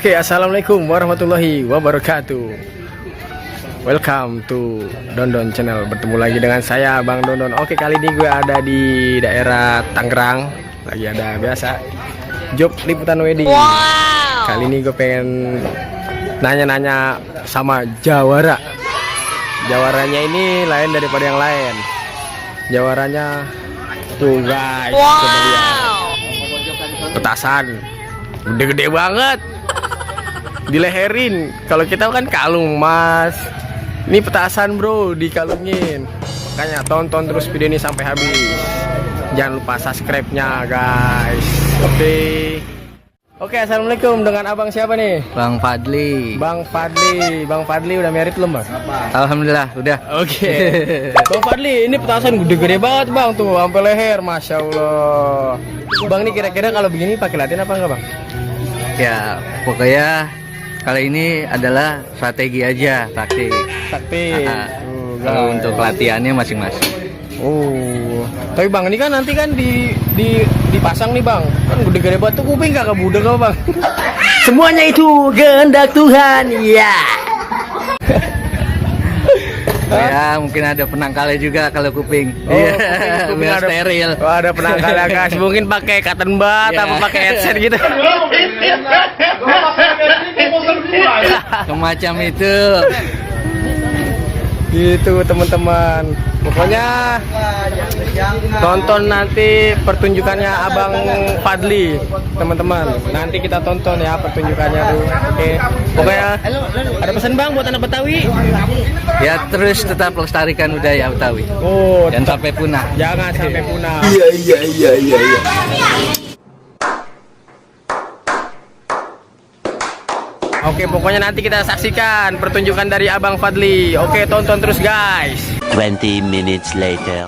Oke, assalamualaikum warahmatullahi wabarakatuh. Welcome to Dondon Channel. Bertemu lagi dengan saya Bang Dondon. Oke, kali ini gue ada di daerah Tangerang. Lagi ada biasa job liputan wedding. Kali ini gue pengen nanya-nanya sama jawara. Jawaranya ini lain daripada yang lain. Jawaranya tuh guys, coba lihat. Petasan gede-gede banget, dileherin. Kalau kita kan kalung mas, ini petasan bro, dikalungin. Makanya tonton terus video ini sampai habis. Jangan lupa subscribe-nya guys. Oke, assalamualaikum. Dengan abang siapa nih? Bang Fadli. Bang Fadli udah married belum bang? Alhamdulillah udah. Oke. Bang Fadli, ini petasan gede-gede banget bang, tuh sampai leher, masya Allah. Bang, ini kira-kira kalau begini pakai latihan apa enggak bang? Ya pokoknya kali ini adalah strategi aja, taktik. Kalau untuk latihannya masing-masing. Oh, tapi bang ini kan nanti kan dipasang nih bang, kan gede-gede banget tuh, kuping gak kebudek apa bang? Semuanya itu kehendak Tuhan, ya. Ya mungkin ada penangkalnya juga kalau kuping. Iya, kuping ada steril. Oh, ada penangkalnya guys. Mungkin pakai cotton bud apa pakai headset gitu. Semacam itu. Gitu teman-teman. Pokoknya tonton nanti pertunjukannya Abang Fadli, teman-teman. Nanti kita tonton ya pertunjukannya tuh. Oke. Pokoknya ada pesan bang buat anak Betawi. Ya terus tetap lestarikan budaya Betawi. Oh, jangan sampai punah. Jangan sampai punah. Iya. Oke, pokoknya nanti kita saksikan pertunjukan dari Abang Fadli. Oke, tonton terus guys. 20 minutes later.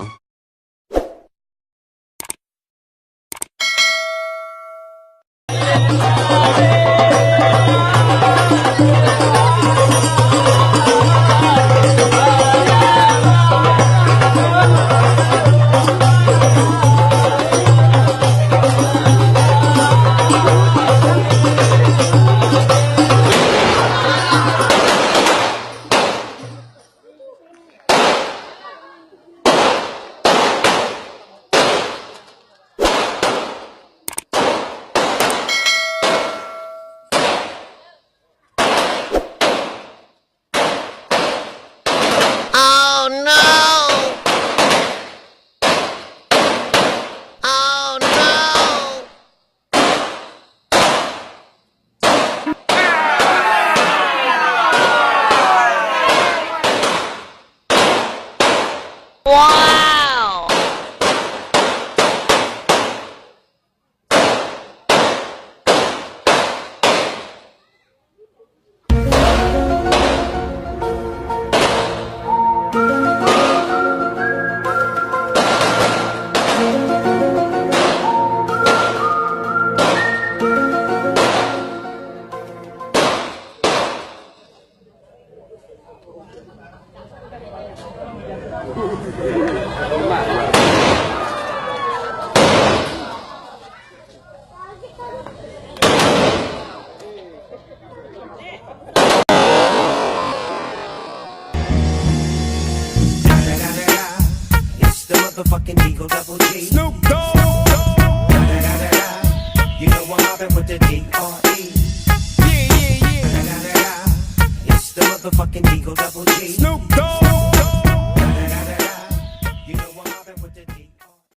Wow! Motherfucking Eagle Double G. Snoop Dogg. You know I'm mobbing with the D.R.E. Yeah. It's the motherfucking Eagle Double G.